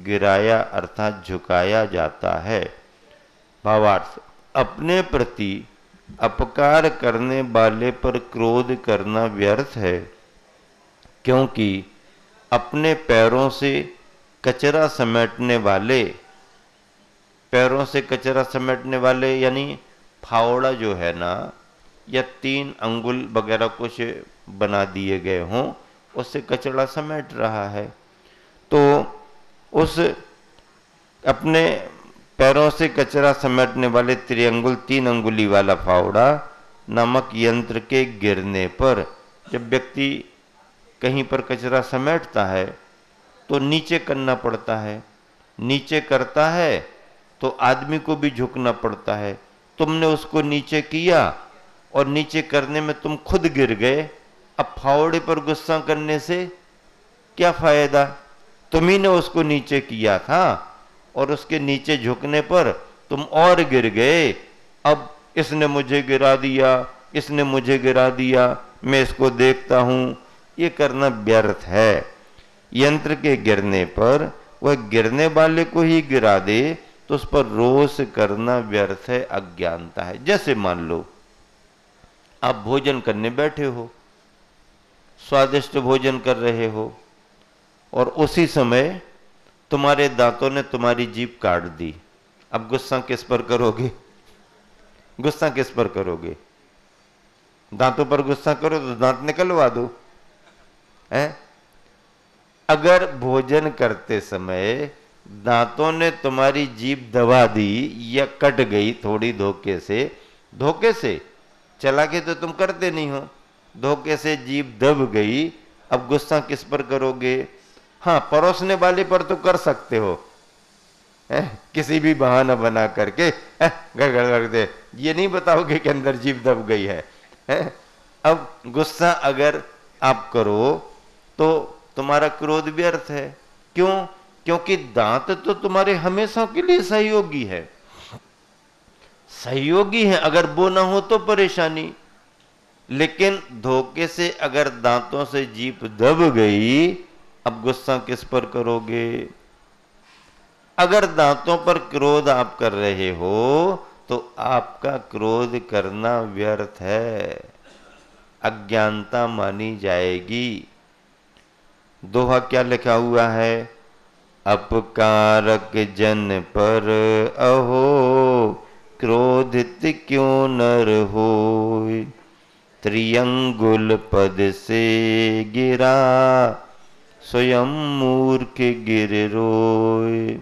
गिराया अर्थात झुकाया जाता है। भावार्थ, अपने प्रति अपकार करने वाले पर क्रोध करना व्यर्थ है, क्योंकि अपने पैरों से कचरा समेटने वाले, पैरों से कचरा समेटने वाले यानी फावड़ा जो है ना, या 3 अंगुल वगैरह कुछ बना दिए गए हों, उससे कचरा समेट रहा है, तो उस अपने पैरों से कचरा समेटने वाले त्रिअंगुल 3 अंगुली वाला फावड़ा नामक यंत्र के गिरने पर, जब व्यक्ति कहीं पर कचरा समेटता है तो नीचे करना पड़ता है, नीचे करता है तो आदमी को भी झुकना पड़ता है। तुमने उसको नीचे किया और नीचे करने में तुम खुद गिर गए, अब फावड़े पर गुस्सा करने से क्या फायदा? तुम्ही ने उसको नीचे किया था और उसके नीचे झुकने पर तुम और गिर गए। अब इसने मुझे गिरा दिया, इसने मुझे गिरा दिया, मैं इसको देखता हूं, ये करना व्यर्थ है। यंत्र के गिरने पर वह गिरने वाले को ही गिरा दे तो उस पर रोष करना व्यर्थ है, अज्ञानता है। जैसे मान लो आप भोजन करने बैठे हो, स्वादिष्ट भोजन कर रहे हो और उसी समय तुम्हारे दांतों ने तुम्हारी जीभ काट दी। अब गुस्सा किस पर करोगे? गुस्सा किस पर करोगे? दांतों पर गुस्सा करो तो दांत निकलवा दो, है? अगर भोजन करते समय दांतों ने तुम्हारी जीभ दबा दी या कट गई थोड़ी धोखे से चालाकी तो तुम करते नहीं हो, धोखे से जीभ दब गई, अब गुस्सा किस पर करोगे? हाँ, परोसने वाले पर तो कर सकते हो, किसी भी बहाना बना करके गड़गड़ कर दे, ये नहीं बताओगे कि अंदर जीभ दब गई है। अब गुस्सा अगर आप करो तो तुम्हारा क्रोध व्यर्थ है। क्यों? क्योंकि दांत तो तुम्हारे हमेशा के लिए सहयोगी है, सहयोगी है, अगर वो ना हो तो परेशानी। लेकिन धोखे से अगर दांतों से जीभ दब गई, अब गुस्सा किस पर करोगे? अगर दांतों पर क्रोध आप कर रहे हो तो आपका क्रोध करना व्यर्थ है, अज्ञानता मानी जाएगी। दोहा क्या लिखा हुआ है? अपकारक जन पर अहो, क्रोधित क्यों नर होय। त्रियंगुल पद से गिरा, स्वयं मूर्ख गिर रोय।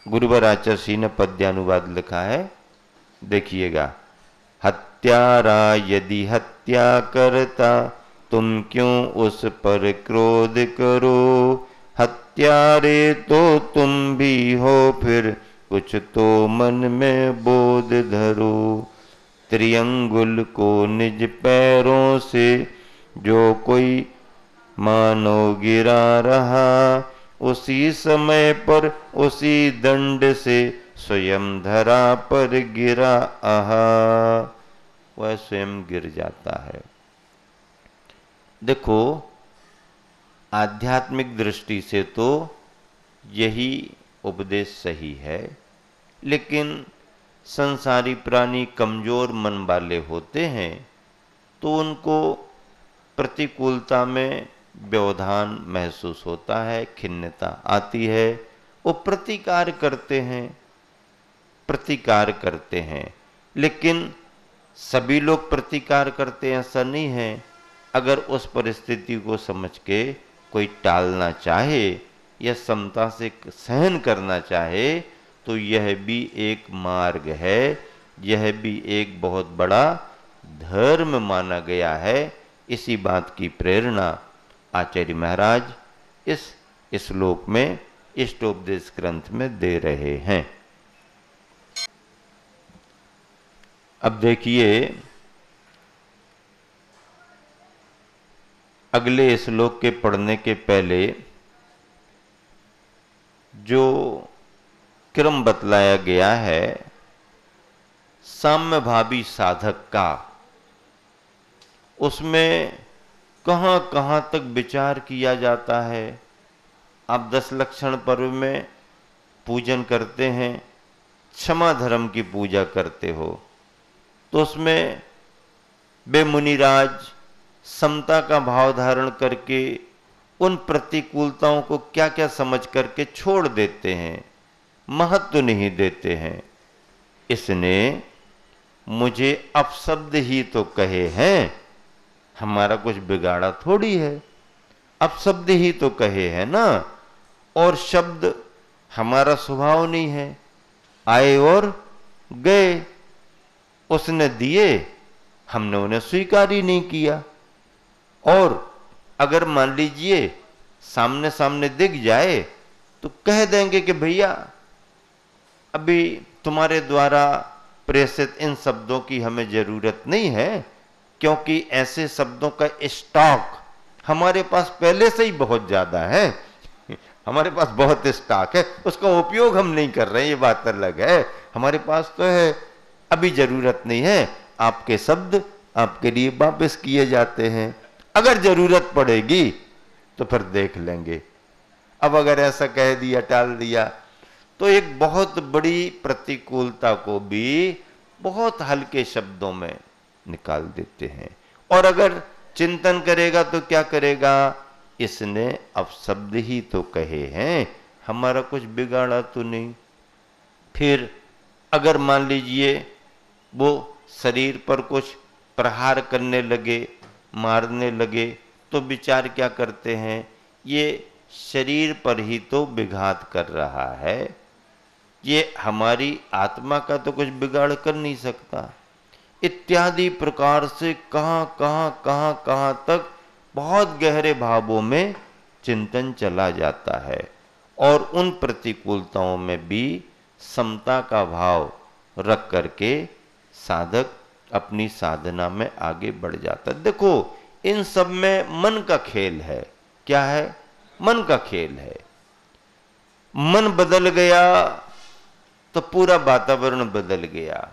गुरुवर आचार्य ने पद्यानुवाद लिखा है, देखिएगा। हत्यारा यदि हत्या करता, तुम क्यों उस पर क्रोध करो। हत्यारे तो तुम भी हो, फिर कुछ तो मन में बोध धरो। त्रियंगुल को निज पैरों से जो कोई मानो गिरा रहा, उसी समय पर उसी दंड से स्वयं धरा पर गिरा आहा, वह स्वयं गिर जाता है। देखो, आध्यात्मिक दृष्टि से तो यही उपदेश सही है, लेकिन संसारी प्राणी कमजोर मन वाले होते हैं, तो उनको प्रतिकूलता में व्यवधान महसूस होता है, खिन्नता आती है, वो प्रतिकार करते हैं। लेकिन सभी लोग प्रतिकार करते हैं ऐसा नहीं है। अगर उस परिस्थिति को समझ के कोई टालना चाहे या समता से सहन करना चाहे, तो यह भी एक मार्ग है, यह भी एक बहुत बड़ा धर्म माना गया है। इसी बात की प्रेरणा आचार्य महाराज इस श्लोक में इष्टोपदेश ग्रंथ में दे रहे हैं। अब देखिए, अगले श्लोक के पढ़ने के पहले जो क्रम बतलाया गया है साम्य भावी साधक का, उसमें कहां कहां तक विचार किया जाता है। आप 10 लक्षण पर्व में पूजन करते हैं, क्षमा धर्म की पूजा करते हो, तो उसमें वे मुनिराज समता का भाव धारण करके उन प्रतिकूलताओं को क्या क्या समझ करके छोड़ देते हैं, महत्व नहीं देते हैं। इसने मुझे अपशब्द ही तो कहे हैं, हमारा कुछ बिगाड़ा थोड़ी है, अपशब्द ही तो कहे हैं ना। और शब्द हमारा स्वभाव नहीं है, आए और गए, उसने दिए, हमने उन्हें स्वीकार ही नहीं किया। और अगर मान लीजिए सामने सामने दिख जाए तो कह देंगे कि भैया अभी तुम्हारे द्वारा प्रेषित इन शब्दों की हमें जरूरत नहीं है, क्योंकि ऐसे शब्दों का स्टॉक हमारे पास पहले से ही बहुत ज्यादा है, हमारे पास बहुत स्टॉक है, उसका उपयोग हम नहीं कर रहे हैं, ये बात अलग है। हमारे पास तो है, अभी जरूरत नहीं है, आपके शब्द आपके लिए वापस किए जाते हैं, अगर जरूरत पड़ेगी तो फिर देख लेंगे। अब अगर ऐसा कह दिया, टाल दिया, तो एक बहुत बड़ी प्रतिकूलता को भी बहुत हल्के शब्दों में निकाल देते हैं। और अगर चिंतन करेगा तो क्या करेगा, इसने अपशब्द ही तो कहे हैं, हमारा कुछ बिगाड़ा तो नहीं। फिर अगर मान लीजिए वो शरीर पर कुछ प्रहार करने लगे, मारने लगे, तो विचार क्या करते हैं, ये शरीर पर ही तो विघात कर रहा है, ये हमारी आत्मा का तो कुछ बिगाड़ कर नहीं सकता। इत्यादि प्रकार से कहां तक बहुत गहरे भावों में चिंतन चला जाता है। और उन प्रतिकूलताओं में भी समता का भाव रख करके साधक अपनी साधना में आगे बढ़ जाता है। देखो, इन सब में मन का खेल है। क्या है? मन का खेल है। मन बदल गया तो पूरा वातावरण बदल गया,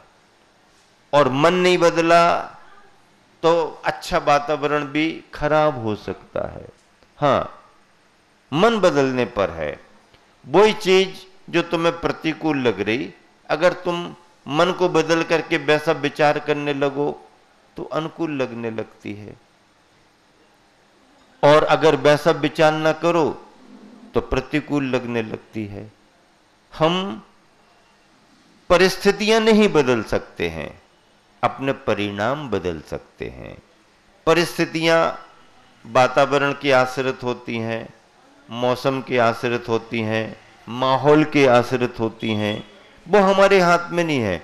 और मन नहीं बदला तो अच्छा वातावरण भी खराब हो सकता है। हां, मन बदलने पर है। वही चीज जो तुम्हें प्रतिकूल लग रही, अगर तुम मन को बदल करके वैसा विचार करने लगो तो अनुकूल लगने लगती है। और अगर वैसा विचार ना करो तो प्रतिकूल लगने लगती है। हम परिस्थितियां नहीं बदल सकते हैं, अपने परिणाम बदल सकते हैं। परिस्थितियां वातावरण के आश्रित होती हैं, मौसम के आश्रित होती हैं, माहौल के आश्रित होती हैं, वो हमारे हाथ में नहीं है।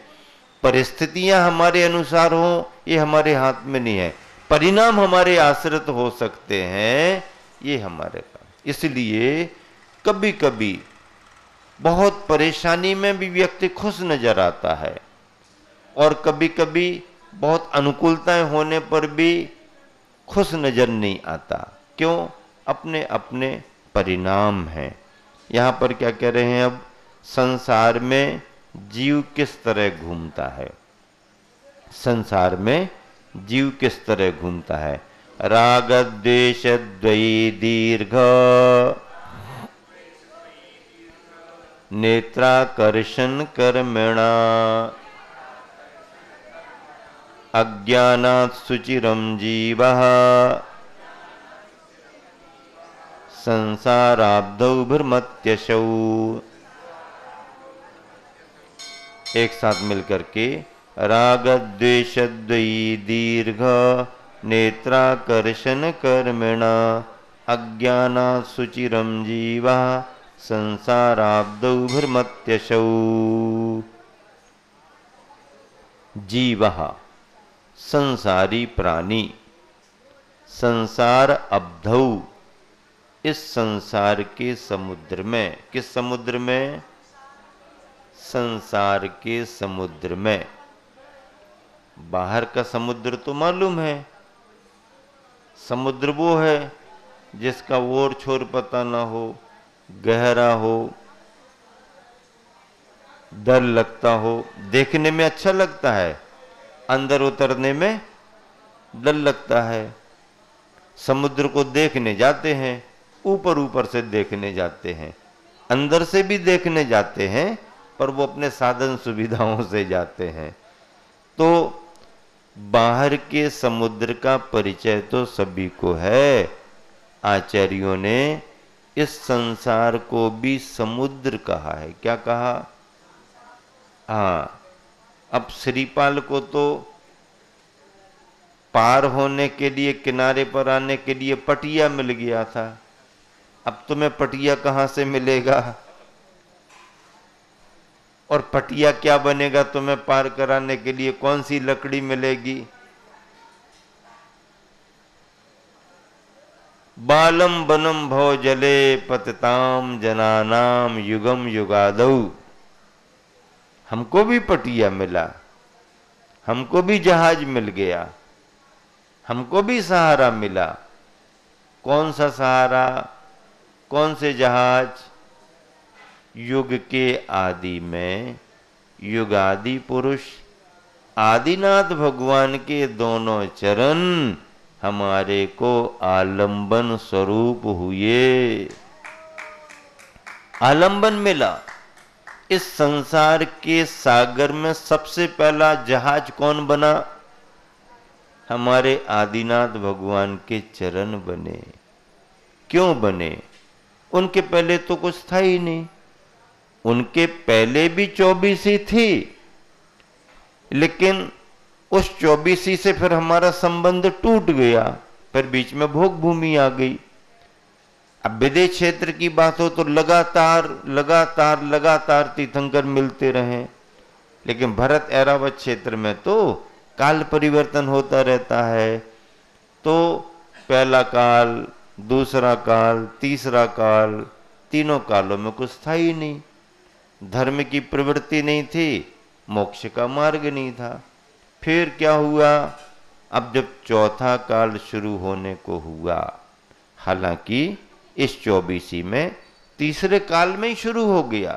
परिस्थितियां हमारे अनुसार हो, ये हमारे हाथ में नहीं है। परिणाम हमारे आश्रित हो सकते हैं, ये हमारे पास। इसलिए कभी कभी बहुत परेशानी में भी व्यक्ति खुश नजर आता है, और कभी कभी बहुत अनुकूलताएं होने पर भी खुश नजर नहीं आता। क्यों? अपने अपने परिणाम हैं। यहां पर क्या कह रहे हैं? अब संसार में जीव किस तरह घूमता है, संसार में जीव किस तरह घूमता है। राग द्वेष द्वयी दीर्घ नेत्राकर्षण कर्मणा अज्ञानात् सुचिरं जीवः संसाराब्धौ भ्रमत्यशौ। एक साथ मिलकर के, राग द्वेष द्वयी दीर्घ नेत्राकर्षण कर्मणा अज्ञानात् सुचिरं जीवः संसाराब्धौ भ्रमत्यशौ। जीवः संसारी प्राणी, संसार अब्धौ इस संसार के समुद्र में। किस समुद्र में? संसार के समुद्र में। बाहर का समुद्र तो मालूम है, समुद्र वो है जिसका ओर छोर पता ना हो, गहरा हो, डर लगता हो। देखने में अच्छा लगता है, अंदर उतरने में डर लगता है। समुद्र को देखने जाते हैं, ऊपर ऊपर से देखने जाते हैं, अंदर से भी देखने जाते हैं, पर वो अपने साधन सुविधाओं से जाते हैं। तो बाहर के समुद्र का परिचय तो सभी को है। आचार्यों ने इस संसार को भी समुद्र कहा है। क्या कहा? हाँ, अब श्रीपाल को तो पार होने के लिए, किनारे पर आने के लिए पटिया मिल गया था। अब तुम्हें पटिया कहां से मिलेगा? और पटिया क्या बनेगा तुम्हें पार कराने के लिए? कौन सी लकड़ी मिलेगी? बालम बनम भव जले पतिताम जनानाम युगम युगादौ। हमको भी पटिया मिला, हमको भी जहाज मिल गया, हमको भी सहारा मिला। कौन सा सहारा, कौन से जहाज? युग के आदि में युगादि पुरुष आदिनाथ भगवान के दोनों चरण हमारे को आलंबन स्वरूप हुए। आलंबन मिला। इस संसार के सागर में सबसे पहला जहाज कौन बना? हमारे आदिनाथ भगवान के चरण बने। क्यों बने? उनके पहले तो कुछ था ही नहीं। उनके पहले भी 24 थी, लेकिन उस 24 से फिर हमारा संबंध टूट गया, फिर बीच में भोग भूमि आ गई। अब विदेश क्षेत्र की बात हो तो लगातार लगातार लगातार तीर्थंकर मिलते रहे, लेकिन भरत ऐरावत क्षेत्र में तो काल परिवर्तन होता रहता है। तो पहला काल, दूसरा काल, तीसरा काल, तीनों कालों में कुछ था ही नहीं। धर्म की प्रवृत्ति नहीं थी, मोक्ष का मार्ग नहीं था। फिर क्या हुआ? अब जब चौथा काल शुरू होने को हुआ, हालांकि इस 24 में तीसरे काल में ही शुरू हो गया।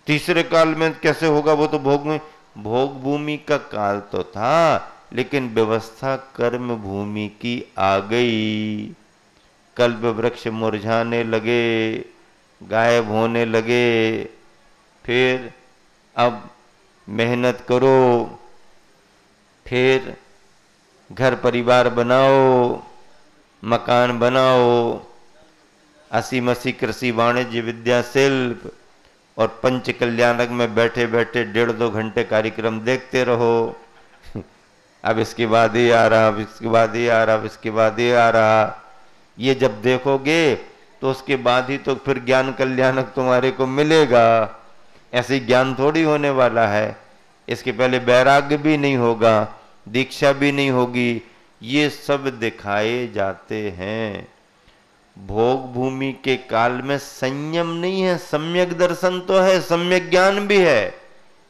तीसरे काल में कैसे होगा? वो तो भोग भूमि का काल तो था, लेकिन व्यवस्था कर्म भूमि की आ गई। कल्प वृक्ष मुरझाने लगे, गायब होने लगे। फिर अब मेहनत करो, फिर घर परिवार बनाओ, मकान बनाओ। अस्सी मसी कृषि वाणिज्य विद्या शिल्प और पंच कल्याणक में बैठे बैठे 1.5-2 घंटे कार्यक्रम देखते रहो। अब इसके बाद ये आ रहा, अब इसके बाद ये आ रहा, अब इसके बाद ये आ रहा। ये जब देखोगे तो उसके बाद ही तो फिर ज्ञान कल्याणक तुम्हारे को मिलेगा। ऐसे ज्ञान थोड़ी होने वाला है। इसके पहले वैराग्य भी नहीं होगा, दीक्षा भी नहीं होगी। ये सब दिखाए जाते हैं। भोग भूमि के काल में संयम नहीं है। सम्यक दर्शन तो है, सम्यक ज्ञान भी है,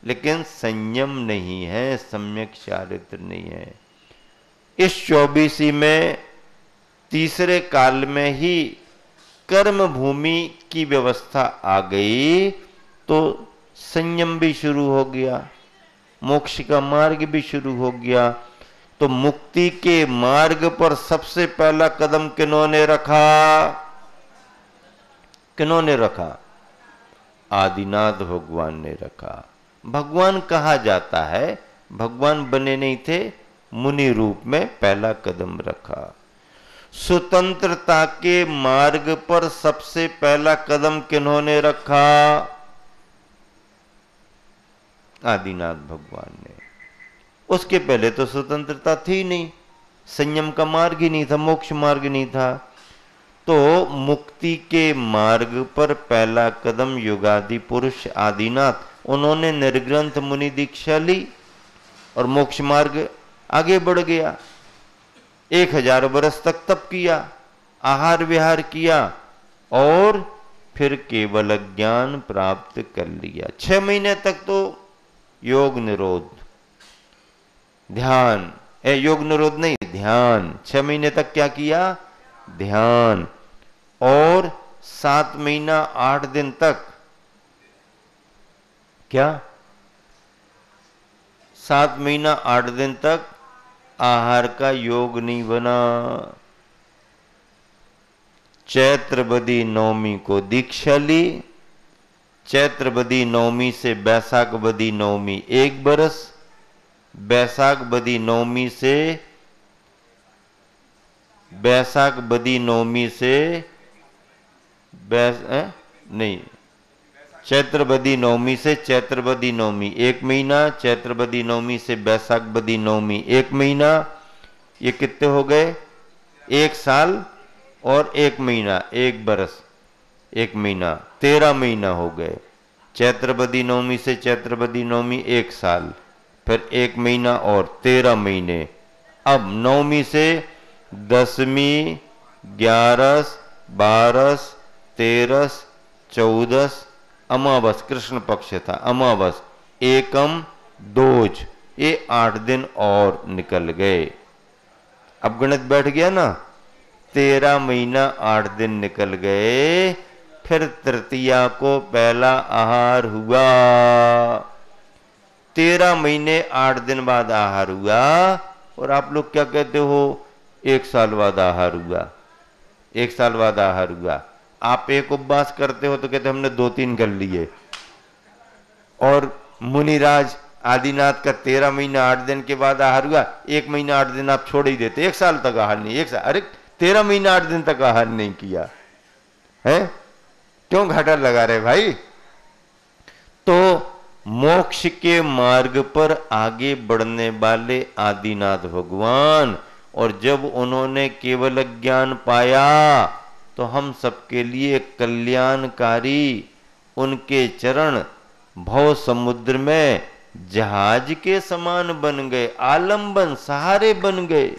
लेकिन संयम नहीं है, सम्यक चारित्र नहीं है। इस 24 में तीसरे काल में ही कर्म भूमि की व्यवस्था आ गई तो संयम भी शुरू हो गया, मोक्ष का मार्ग भी शुरू हो गया। तो मुक्ति के मार्ग पर सबसे पहला कदम किन्होंने रखा? किन्होंने रखा? आदिनाथ भगवान ने रखा। भगवान कहा जाता है, भगवान बने नहीं थे, मुनि रूप में पहला कदम रखा। स्वतंत्रता के मार्ग पर सबसे पहला कदम किन्होंने रखा? आदिनाथ भगवान ने। उसके पहले तो स्वतंत्रता थी नहीं, संयम का मार्ग ही नहीं था, मोक्ष मार्ग नहीं था। तो मुक्ति के मार्ग पर पहला कदम युगादि पुरुष आदिनाथ, उन्होंने निर्ग्रंथ मुनि दीक्षा ली और मोक्ष मार्ग आगे बढ़ गया। 1000 वर्ष तक तप किया, आहार विहार किया और फिर केवल ज्ञान प्राप्त कर लिया। 6 महीने तक तो योग निरोध, ध्यान, योग निरोध नहीं, ध्यान। 6 महीने तक क्या किया? ध्यान। और 7 महीना 8 दिन तक क्या? 7 महीना 8 दिन तक आहार का योग नहीं बना। चैत्रबदी नवमी को दीक्षा ली। चैत्रबदी नवमी से बैसाख बदी नवमी 1 बरस, बैसाख बदी नवमी से चैत्रबदी नवमी से चैत्रबदी नवमी 1 महीना, चैत्रबदी नवमी से बैसाख बदी नवमी 1 महीना। ये कितने हो गए? 1 साल और 1 महीना, 1 बरस 1 महीना, 13 महीना हो गए। चैत्रबदी नवमी से चैत्रबदी नवमी 1 साल, फिर 1 महीना और 13 महीने। अब नवमी से 10वीं, 11, 12, 13, 14, अमावस, कृष्ण पक्ष था, अमावस, एकम, दोज, ये 8 दिन और निकल गए। अब गणित बैठ गया ना? 13 महीना 8 दिन निकल गए। फिर तृतीया को पहला आहार हुआ। 13 महीने 8 दिन बाद आहार हुआ। और आप लोग क्या कहते हो? 1 साल बाद आहार हुआ, 1 साल बाद आहार हुआ। आप एक उपवास करते हो तो कहते हमने 2-3 कर लिए। और मुनिराज आदिनाथ का 13 महीना 8 दिन के बाद आहार हुआ, 1 महीना 8 दिन आप छोड़ ही देते, 1 साल तक आहार नहीं। 1 साल, अरे 13 महीना 8 दिन तक आहार नहीं किया है, क्यों घाटा लगा रहे भाई? तो मोक्ष के मार्ग पर आगे बढ़ने वाले आदिनाथ भगवान, और जब उन्होंने केवल ज्ञान पाया तो हम सबके लिए कल्याणकारी उनके चरण भव समुद्र में जहाज के समान बन गए, आलंबन सहारे बन गए।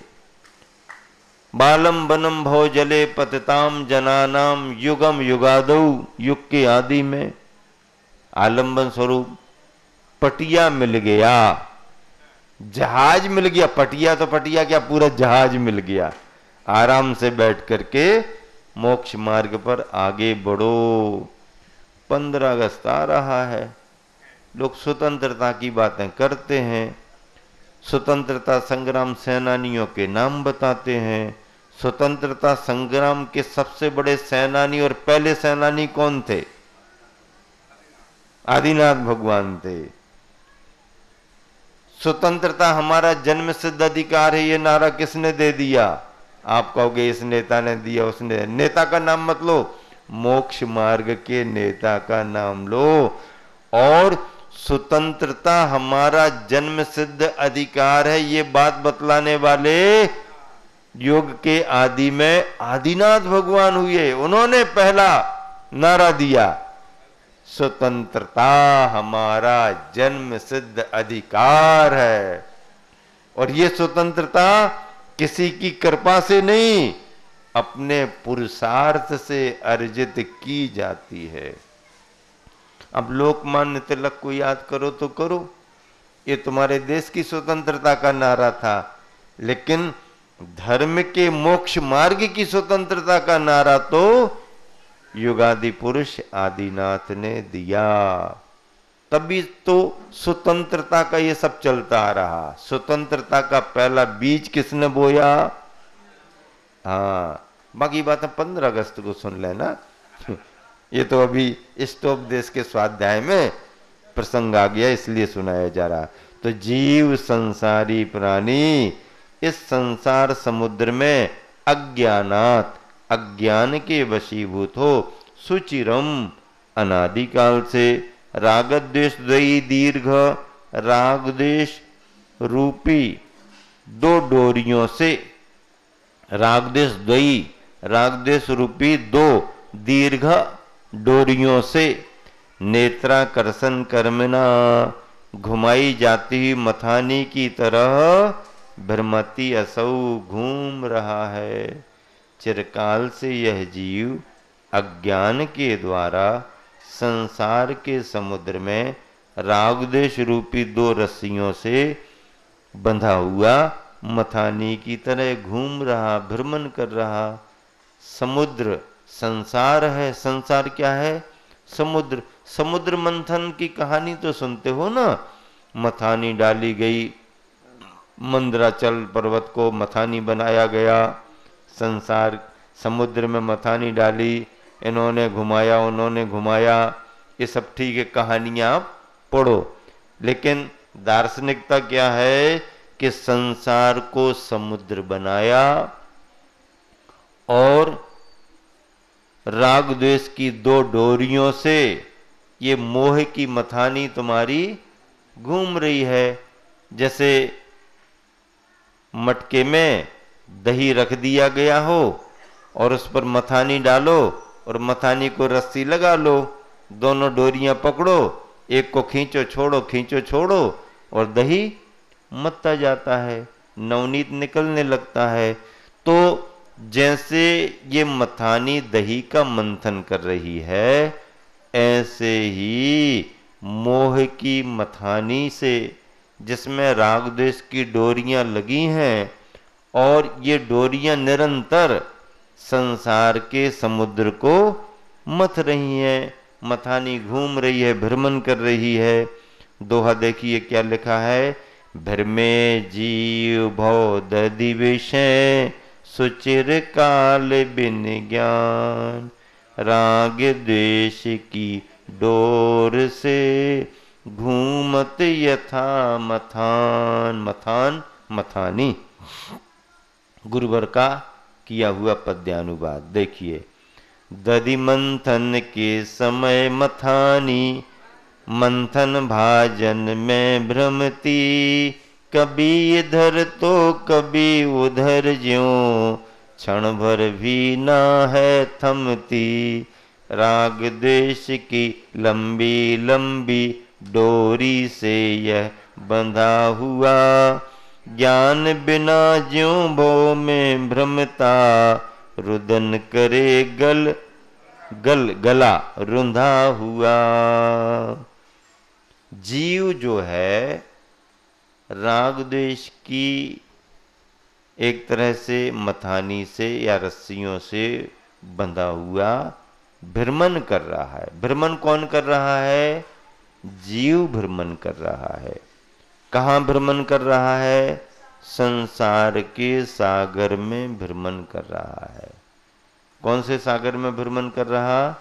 बालम बनम भव जले पतिताम जनानाम युगम युगादौ, युग के आदि में आलंबन स्वरूप पटिया मिल गया, जहाज मिल गया। पटिया तो पटिया क्या, पूरा जहाज मिल गया। आराम से बैठ करके मोक्ष मार्ग पर आगे बढ़ो। 15 अगस्त आ रहा है, लोग स्वतंत्रता की बातें करते हैं, स्वतंत्रता संग्राम सेनानियों के नाम बताते हैं। स्वतंत्रता संग्राम के सबसे बड़े सेनानी और पहले सेनानी कौन थे? आदिनाथ भगवान थे। स्वतंत्रता हमारा जन्म सिद्ध अधिकार है, ये नारा किसने दे दिया? आप कहोगे इस नेता ने दिया, उसने। नेता का नाम मत लो, मोक्ष मार्ग के नेता का नाम लो। और स्वतंत्रता हमारा जन्म सिद्ध अधिकार है, ये बात बतलाने वाले योग के आदि में आदिनाथ भगवान हुए। उन्होंने पहला नारा दिया, स्वतंत्रता हमारा जन्म सिद्ध अधिकार है। और ये स्वतंत्रता किसी की कृपा से नहीं, अपने पुरुषार्थ से अर्जित की जाती है। अब लोकमान्य तिलक को याद करो तो करो, ये तुम्हारे देश की स्वतंत्रता का नारा था, लेकिन धर्म के मोक्ष मार्ग की स्वतंत्रता का नारा तो युगादि पुरुष आदिनाथ ने दिया। तभी तो स्वतंत्रता का ये सब चलता आ रहा। स्वतंत्रता का पहला बीज किसने बोया? हाँ, बाकी बातें 15 अगस्त को सुन लेना। ये तो अभी इष्टोपदेश के स्वाध्याय में प्रसंग आ गया, इसलिए सुनाया जा रहा। तो जीव संसारी प्राणी इस संसार समुद्र में अज्ञानात, अज्ञान के वशीभूत हो, सुचिरम अनादिकाल से राग द्वेष द्वयी दीर्घ, राग द्वेष रूपी दो डोरियों से, राग द्वेष द्वयी, राग द्वेष रूपी दो दीर्घ डोरियों से नेत्राकर्षण कर्मना घुमाई जाती हुई मथानी की तरह भ्रमति असौ घूम रहा है। चिरकाल से यह जीव अज्ञान के द्वारा संसार के समुद्र में रागद्वेष रूपी दो रस्सियों से बंधा हुआ मथानी की तरह घूम रहा, भ्रमण कर रहा। समुद्र संसार है। संसार क्या है? समुद्र। समुद्र मंथन की कहानी तो सुनते हो ना, मथानी डाली गई, मंदराचल पर्वत को मथानी बनाया गया, संसार समुद्र में मथानी डाली, इन्होंने घुमाया उन्होंने घुमाया, ये सब ठीक है, कहानियां आप पढ़ो। लेकिन दार्शनिकता क्या है कि संसार को समुद्र बनाया और राग द्वेष की दो डोरियों से ये मोह की मथानी तुम्हारी घूम रही है। जैसे मटके में दही रख दिया गया हो और उस पर मथानी डालो और मथानी को रस्सी लगा लो, दोनों डोरियां पकड़ो, एक को खींचो छोड़ो और दही मत्ता जाता है, नवनीत निकलने लगता है। तो जैसे ये मथानी दही का मंथन कर रही है, ऐसे ही मोह की मथानी से, जिसमें राग द्वेष की डोरियां लगी हैं और ये डोरियां निरंतर संसार के समुद्र को मथ रही हैं, मथानी घूम रही है, भ्रमण कर रही है। दोहा देखिए क्या लिखा है, भ्रमे जीव भव दधि विषय सुचिर काल बिन ज्ञान, राग द्वेष की डोर से घूमत यथा मथान। मथान मथानी गुरुवर का किया हुआ पद्यानुवाद देखिए। दधि मंथन के समय मथानी मंथन भाजन में भ्रमती, कभी इधर तो कभी उधर ज्यों क्षण भर भी ना है थमती। राग द्वेष की लंबी लंबी डोरी से यह बंधा हुआ, ज्ञान बिना ज्यों भव में भ्रमता, रुदन करे गला रुंधा हुआ। जीव जो है राग द्वेष की एक तरह से मथानी से या रस्सियों से बंधा हुआ भ्रमण कर रहा है। भ्रमण कौन कर रहा है? जीव भ्रमण कर रहा है। कहाँ भ्रमण कर रहा है? संसार के सागर में भ्रमण कर रहा है। कौन से सागर में भ्रमण कर रहा?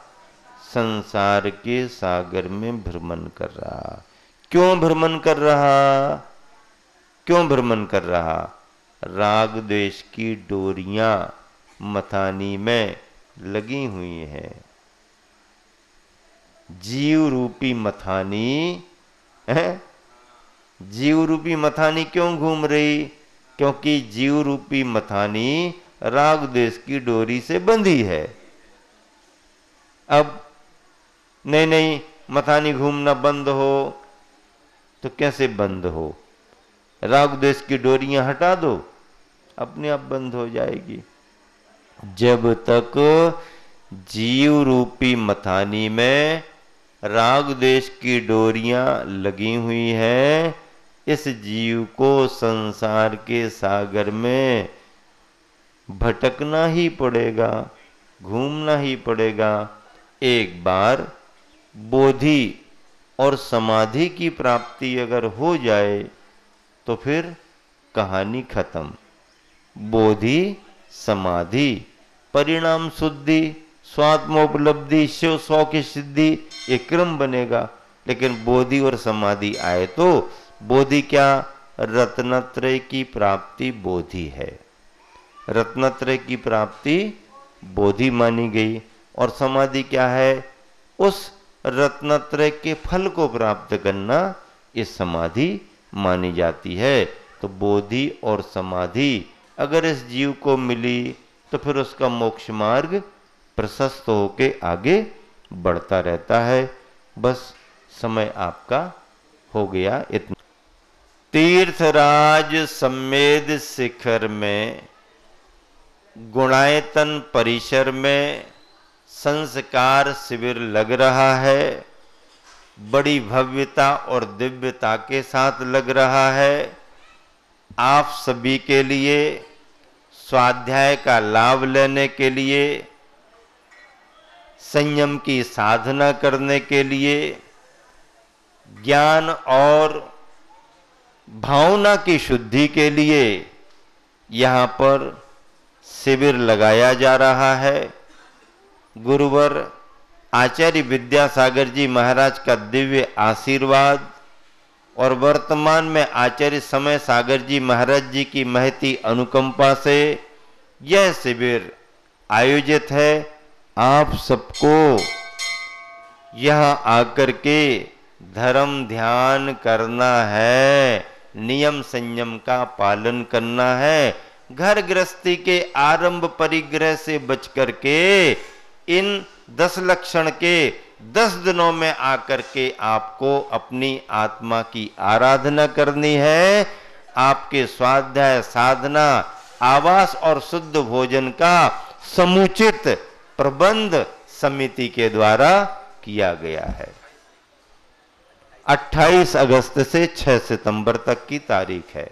संसार के सागर में भ्रमण कर रहा। क्यों भ्रमण कर रहा? क्यों भ्रमण कर रहा? राग द्वेष की डोरियां मथानी में लगी हुई हैं। जीव रूपी मथानी है। जीव रूपी मथानी क्यों घूम रही? क्योंकि जीव रूपी मथानी राग द्वेष की डोरी से बंधी है। अब नहीं नहीं मथानी घूमना बंद हो, तो कैसे बंद हो? राग द्वेष की डोरियां हटा दो, अपने आप बंद हो जाएगी। जब तक जीव रूपी मथानी में राग द्वेष की डोरियां लगी हुई है, इस जीव को संसार के सागर में भटकना ही पड़ेगा, घूमना ही पड़ेगा। एक बार बोधि और समाधि की प्राप्ति अगर हो जाए तो फिर कहानी खत्म। बोधि समाधि परिणाम शुद्धि स्वात्मोपलब्धि शिव सौ की सिद्धि, ये क्रम बनेगा। लेकिन बोधि और समाधि आए तो बोधि क्या? रत्नत्रय की प्राप्ति बोधि है। रत्नत्रय की प्राप्ति बोधि मानी गई। और समाधि क्या है? उस रत्नत्रय के फल को प्राप्त करना, इस समाधि मानी जाती है। तो बोधि और समाधि अगर इस जीव को मिली तो फिर उसका मोक्ष मार्ग प्रशस्त होके आगे बढ़ता रहता है। बस समय आपका हो गया इतना। तीर्थराज सम्मेद शिखर में गुणायतन परिसर में संस्कार शिविर लग रहा है। बड़ी भव्यता और दिव्यता के साथ लग रहा है। आप सभी के लिए स्वाध्याय का लाभ लेने के लिए, संयम की साधना करने के लिए, ज्ञान और भावना की शुद्धि के लिए यहाँ पर शिविर लगाया जा रहा है। गुरुवर आचार्य विद्यासागर जी महाराज का दिव्य आशीर्वाद और वर्तमान में आचार्य समय सागर जी महाराज जी की महती अनुकंपा से यह शिविर आयोजित है। आप सबको यहाँ आकर के धर्म ध्यान करना है, नियम संयम का पालन करना है। घर गृहस्थी के आरंभ परिग्रह से बच करके इन 10 लक्षण के 10 दिनों में आकर के आपको अपनी आत्मा की आराधना करनी है। आपके स्वाध्याय साधना आवास और शुद्ध भोजन का समुचित प्रबंध समिति के द्वारा किया गया है। 28 अगस्त से 6 सितंबर तक की तारीख है।